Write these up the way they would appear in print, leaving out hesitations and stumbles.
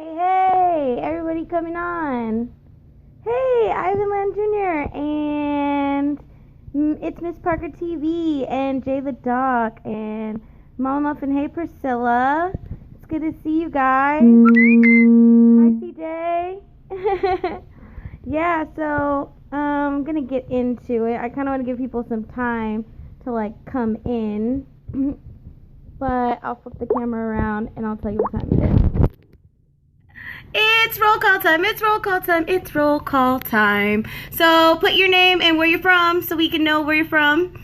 Hey, hey, everybody coming on. Hey, Ivan Land Jr. and it's Miss Parker TV and Jay the Dog and Mama Muffin. Hey, Priscilla. It's good to see you guys. Hi, CJ. Yeah, so I'm going to get into it. I kind of want to give people some time to, come in. But I'll flip the camera around and I'll tell you what time it is. It's roll call time, it's roll call time, it's roll call time. So put your name and where you're from so we can know where you're from.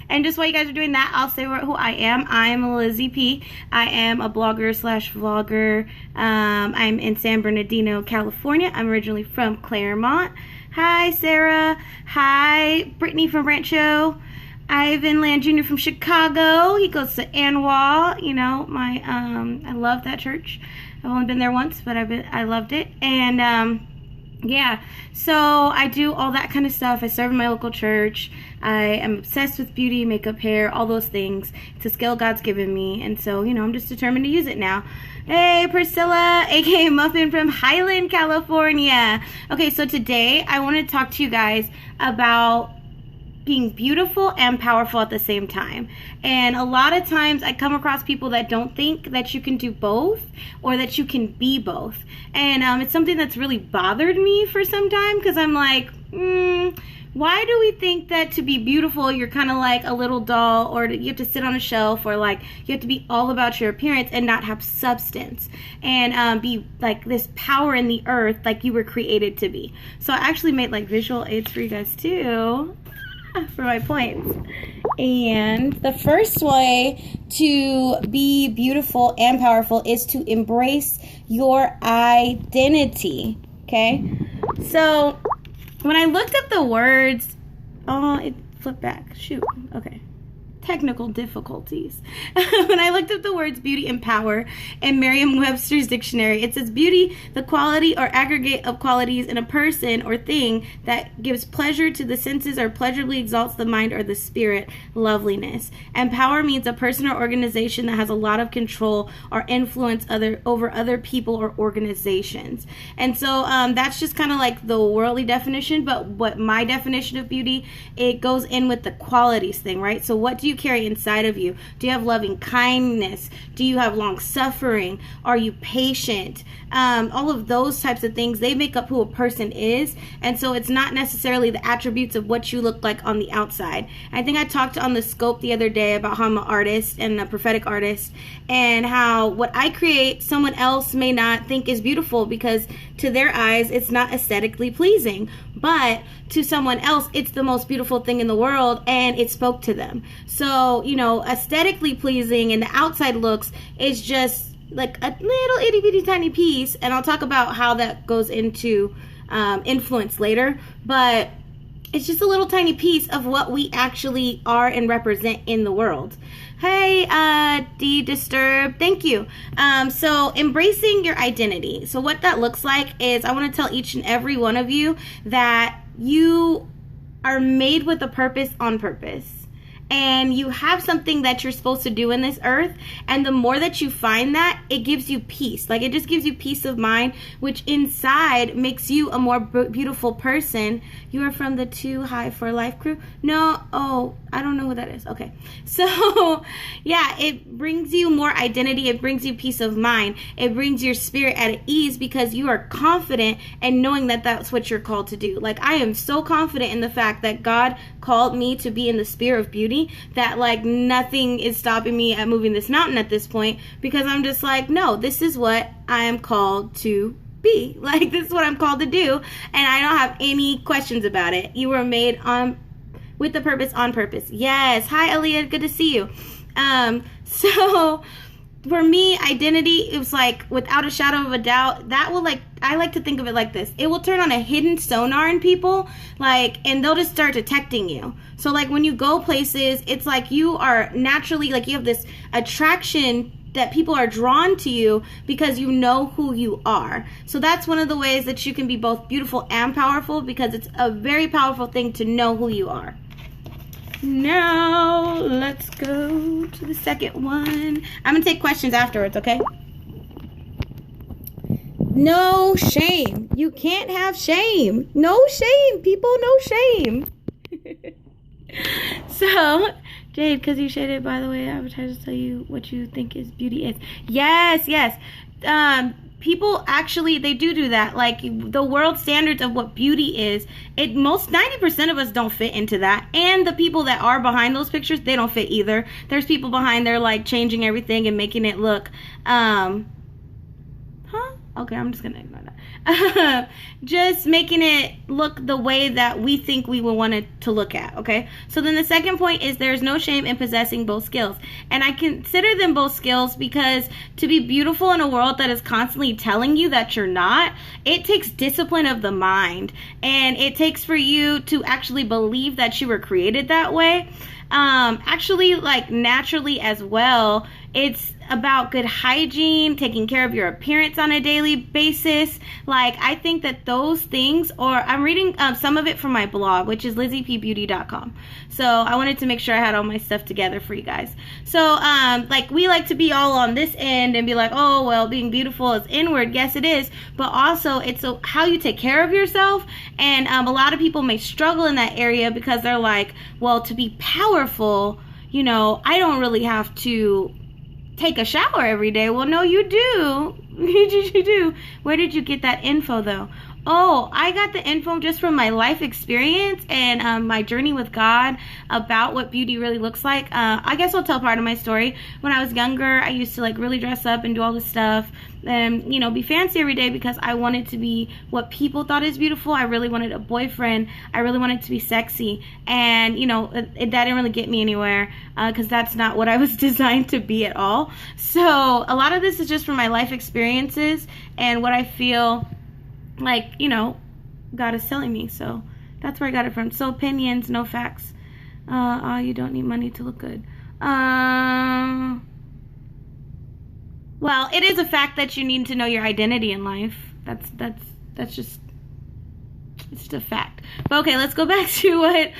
And just while you guys are doing that, I'll say who I am. I'm Lizzie P. I am a blogger / vlogger. I'm in San Bernardino, California. I'm originally from Claremont. Hi, Sarah. Hi, Brittany from Rancho. Ivan Land Jr. from Chicago. He goes to Anwa. You know, I love that church. I've only been there once, but I loved it. And yeah, so I do all that kind of stuff. I serve in my local church. I am obsessed with beauty, makeup, hair, all those things. It's a skill God's given me, and so, I'm just determined to use it now. Hey, Priscilla, aka Muffin from Highland, California. Okay, so today I want to talk to you guys about being beautiful and powerful at the same time. And a lot of times I come across people that don't think that you can do both or that you can be both. And it's something that's really bothered me for some time, because I'm like, why do we think that to be beautiful you're kind of like a little doll, or you have to sit on a shelf, or like you have to be all about your appearance and not have substance and be like this power in the earth like you were created to be? So I actually made like visual aids for you guys too, for my points. And the first way to be beautiful and powerful is to embrace your identity. Okay, so when I looked up the words, it flipped back. Shoot. Okay. Technical difficulties. When I looked up the words beauty and power in Merriam-Webster's dictionary, it says beauty, the quality or aggregate of qualities in a person or thing that gives pleasure to the senses or pleasurably exalts the mind or the spirit, loveliness. And power means a person or organization that has a lot of control or influence over other people or organizations. And so that's just kind of like the worldly definition, but what my definition of beauty, it goes in with the qualities thing, right? So what do you carry inside of you? Do you have loving kindness? Do you have long suffering? Are you patient? All of those types of things, they make up who a person is. And so it's not necessarily the attributes of what you look like on the outside. I think I talked on the Scope the other day about how I'm an artist and a prophetic artist, and how what I create someone else may not think is beautiful because to their eyes it's not aesthetically pleasing, but to someone else it's the most beautiful thing in the world and it spoke to them. So, aesthetically pleasing and the outside looks is just like a little itty bitty tiny piece, and I'll talk about how that goes into influence later, but it's just a little tiny piece of what we actually are and represent in the world. Hey, D-Disturb, thank you. So embracing your identity. So what that looks like is I want to tell each and every one of you that you are made with a purpose on purpose. And you have something that you're supposed to do in this earth. And the more that you find that, it gives you peace. Like, it just gives you peace of mind, which inside makes you a more beautiful person. You are from the Too High for Life crew? No? Oh, I don't know who that is. Okay. So, yeah, it brings you more identity. It brings you peace of mind. It brings your spirit at ease because you are confident and knowing that that's what you're called to do. Like, I am so confident in the fact that God called me to be in the sphere of beauty that like nothing is stopping me at moving this mountain at this point, because I'm just like, no, this is what I am called to be. Like, this is what I'm called to do, and I don't have any questions about it. You were made with the purpose on purpose. Yes. Hi, Aaliyah. Good to see you. So for me, identity, it was like, without a shadow of a doubt, that will I like to think of it like this. It will turn on a hidden sonar in people, and they'll just start detecting you. So when you go places, it's like you are naturally, you have this attraction that people are drawn to you because you know who you are. So that's one of the ways that you can be both beautiful and powerful, because it's a very powerful thing to know who you are. Now, let's go to the second one. I'm going to take questions afterwards, okay? No shame. You can't have shame. No shame, people. No shame. So, Jade, because you shaded, by the way, advertisers tell you what you think is beauty is. Yes. People actually, they do that. Like, the world standards of what beauty is, 90% of us don't fit into that. And the people that are behind those pictures, they don't fit either. There's people behind there, like, changing everything and making it look, okay, I'm just gonna ignore that. Just making it look the way that we think we would want it to look at, okay? So then the second point is there's no shame in possessing both skills. And I consider them both skills because to be beautiful in a world that is constantly telling you that you're not, it takes discipline of the mind. And it takes for you to actually believe that you were created that way. Actually, like, naturally as well. It's about good hygiene, taking care of your appearance on a daily basis. Like, I think that those things, or I'm reading some of it from my blog, which is LizziePBeauty.com. So I wanted to make sure I had all my stuff together for you guys. So, like, we like to be all on this end and be like, oh, well, being beautiful is inward. Yes, it is. But also, it's how you take care of yourself. And a lot of people may struggle in that area because they're like, well, to be powerful, you know, I don't really have to take a shower every day. Well, no, you do. You do. Where did you get that info, though? Oh, I got the info just from my life experience and my journey with God about what beauty really looks like. I guess I'll tell part of my story. When I was younger, I used to, like, really dress up and do all this stuff and, you know, be fancy every day because I wanted to be what people thought is beautiful. I really wanted a boyfriend. I really wanted to be sexy. And, you know, that didn't really get me anywhere because that's not what I was designed to be at all. So a lot of this is just from my life experiences and what I feel like, you know, God is telling me. So that's where I got it from. So opinions, no facts. Oh, you don't need money to look good. Well, it is a fact that you need to know your identity in life. That's just, it's just a fact. But okay, let's go back to what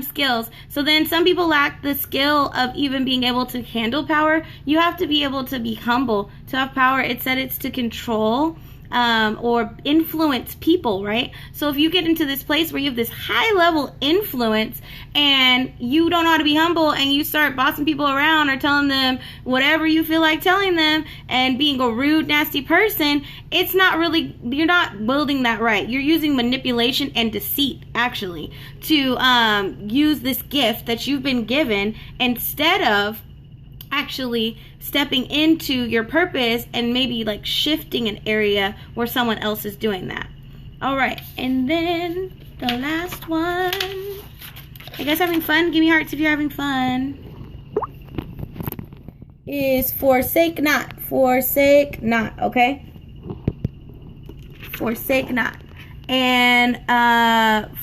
skills. So then some people lack the skill of even being able to handle power. You have to be able to be humble. To have power, it said it's to control or influence people, right? So if you get into this place where you have this high level influence and you don't know how to be humble and you start bossing people around or telling them whatever you feel like telling them and being a rude, nasty person, it's not really, you're not building that right. You're using manipulation and deceit, actually, to use this gift that you've been given instead of actually stepping into your purpose and maybe like shifting an area where someone else is doing that. All right, and then the last one. You guys having fun? Give me hearts if you're having fun. Is forsake not. Forsake not, okay? Forsake not. And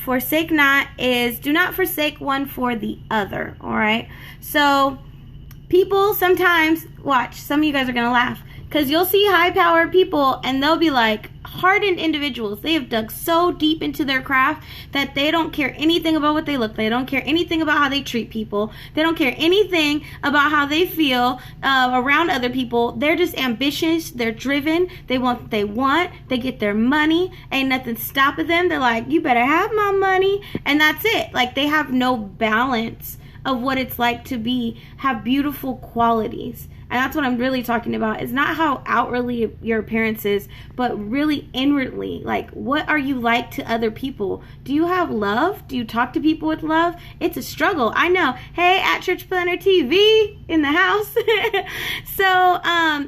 forsake not is do not forsake one for the other, all right? So people sometimes, watch, some of you guys are going to laugh, because you'll see high-powered people, and they'll be like hardened individuals. They have dug so deep into their craft that they don't care anything about what they look like. They don't care anything about how they treat people. They don't care anything about how they feel around other people. They're just ambitious. They're driven. They want what they want. They get their money. Ain't nothing stopping them. They're like, you better have my money. And that's it. Like, they have no balance of what it's like to have beautiful qualities. And that's what I'm really talking about. It's not how outwardly your appearance is, but really inwardly. Like, what are you like to other people? Do you have love? Do you talk to people with love? It's a struggle. I know. Hey, at Church Planner TV in the house. So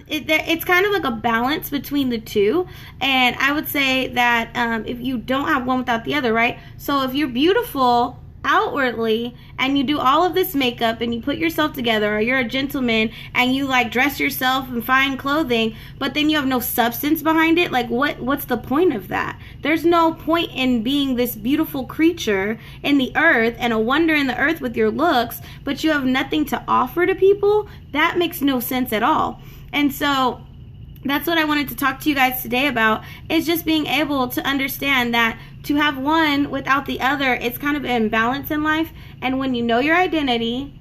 it's kind of like a balance between the two. And I would say that if you don't have one without the other, right? So if you're beautiful outwardly and you do all of this makeup and you put yourself together, or you're a gentleman and you like dress yourself in fine clothing, but then you have no substance behind it, like what's the point of that? There's no point in being this beautiful creature in the earth and a wonder in the earth with your looks, but you have nothing to offer to people. That makes no sense at all. And so that's what I wanted to talk to you guys today about, is just being able to understand that to have one without the other, it's kind of an imbalance in life. And when you know your identity,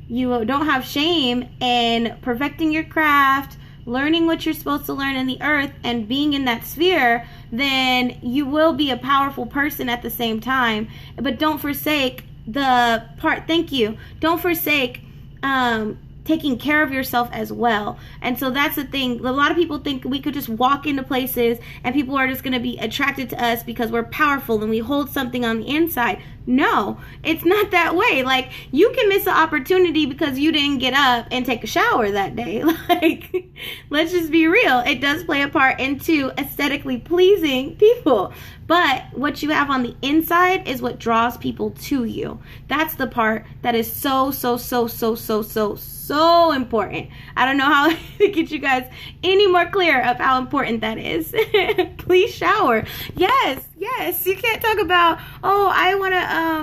you don't have shame in perfecting your craft, learning what you're supposed to learn in the earth and being in that sphere, then you will be a powerful person at the same time. But don't forsake don't forsake taking care of yourself as well. And so that's the thing. A lot of people think we could just walk into places and people are just going to be attracted to us because we're powerful and we hold something on the inside. No, it's not that way. Like, you can miss an opportunity because you didn't get up and take a shower that day. Like, let's just be real. It does play a part into aesthetically pleasing people. But what you have on the inside is what draws people to you. That's the part that is so important. I don't know how to get you guys any more clear of how important that is. Please shower. Yes. You can't talk about, oh, I want to, I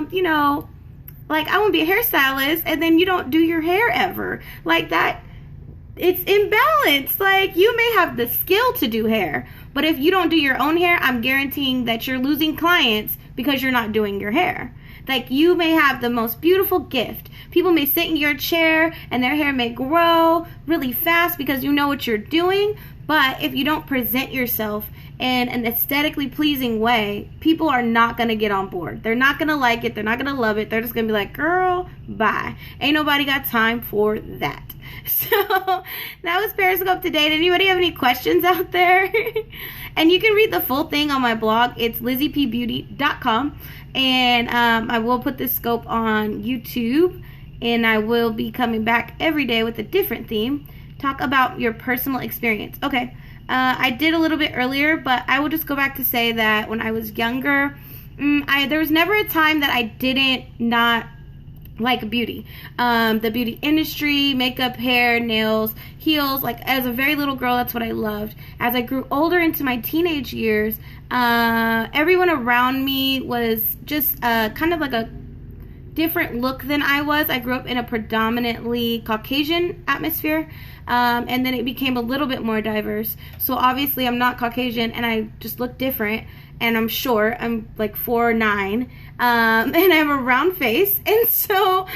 want to be a hairstylist, and then you don't do your hair ever. Like that, it's imbalanced. Like, you may have the skill to do hair, but if you don't do your own hair, I'm guaranteeing that you're losing clients because you're not doing your hair. Like, you may have the most beautiful gift. People may sit in your chair and their hair may grow really fast because you know what you're doing. But if you don't present yourself in an aesthetically pleasing way, people are not going to get on board. They're not going to like it. They're not going to love it. They're just going to be like, girl, bye. Ain't nobody got time for that. So that was Periscope today. Did anybody have any questions out there? And you can read the full thing on my blog. It's LizziePBeauty.com. And I will put this scope on YouTube. And I will be coming back every day with a different theme. Talk about your personal experience. Okay. I did a little bit earlier, but I will just go back to say that when I was younger, there was never a time that I didn't not like beauty. The beauty industry, makeup, hair, nails, heels. Like, as a very little girl, that's what I loved. As I grew older into my teenage years, everyone around me was just kind of like a different look than I was. I grew up in a predominantly Caucasian atmosphere, and then it became a little bit more diverse. So obviously I'm not Caucasian and I just look different, and I'm short. I'm like 4'9", and I have a round face, and so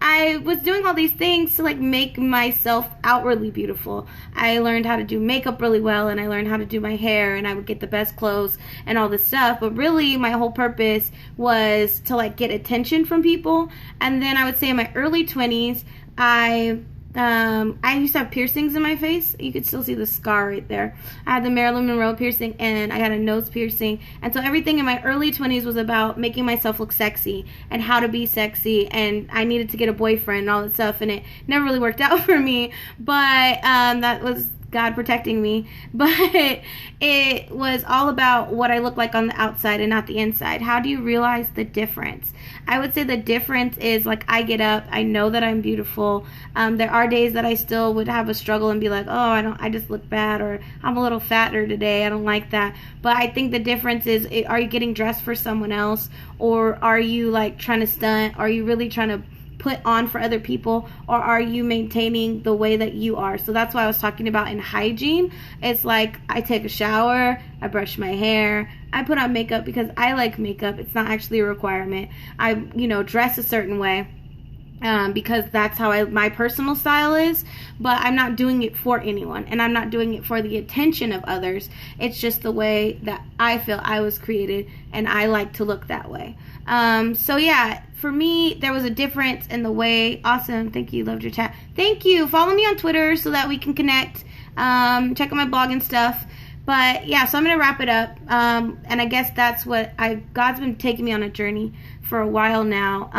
I was doing all these things to like make myself outwardly beautiful. I learned how to do makeup really well, and I learned how to do my hair, and I would get the best clothes and all this stuff. But really my whole purpose was to like get attention from people. And then I would say in my early 20s, I used to have piercings in my face. You could still see the scar right there. I had the Marilyn Monroe piercing, and I had a nose piercing. And so everything in my early 20s was about making myself look sexy and how to be sexy. And I needed to get a boyfriend and all that stuff. And it never really worked out for me. But that was God protecting me. But it was all about what I look like on the outside and not the inside. How do you realize the difference? I would say the difference is, like, I get up, I know that I'm beautiful. There are days that I still would have a struggle and be like, oh, I just look bad, or I'm a little fatter today, I don't like that. But I think the difference is, are you getting dressed for someone else, or are you like trying to stunt? Are you really trying to put on for other people, or are you maintaining the way that you are? So that's why I was talking about in hygiene. It's like, I take a shower, I brush my hair, I put on makeup because I like makeup. It's not actually a requirement. I, dress a certain way because that's how my personal style is, but I'm not doing it for anyone, and I'm not doing it for the attention of others. It's just the way that I feel I was created, and I like to look that way. So yeah, for me, there was a difference in the way. Awesome. Thank you. Loved your chat. Thank you. Follow me on Twitter so that we can connect. Check out my blog and stuff. But yeah, so I'm going to wrap it up. And I guess that's what God's been taking me on a journey for a while now.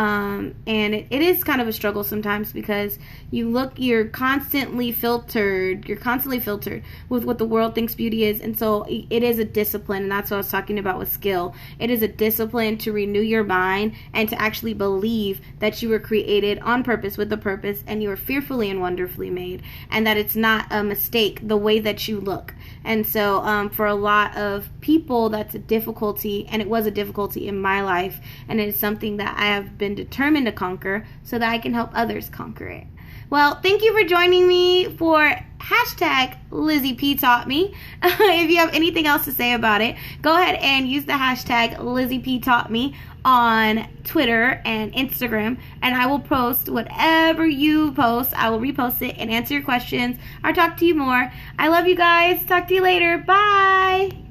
And it is kind of a struggle sometimes, because you're constantly filtered. You're constantly filtered with what the world thinks beauty is. And so it is a discipline. And that's what I was talking about with skill. It is a discipline to renew your mind and to actually believe that you were created on purpose with a purpose, and you were fearfully and wonderfully made, and that it's not a mistake the way that you look. And so for a lot of people, that's a difficulty, and it was a difficulty in my life, and it is something that I have been determined to conquer so that I can help others conquer it. Well, thank you for joining me for hashtag Lizzie P Taught Me. If you have anything else to say about it, go ahead and use the hashtag Lizzie P Taught Me on Twitter and Instagram, and I will post whatever you post. I will repost it and answer your questions or talk to you more. I love you guys. Talk to you later. Bye.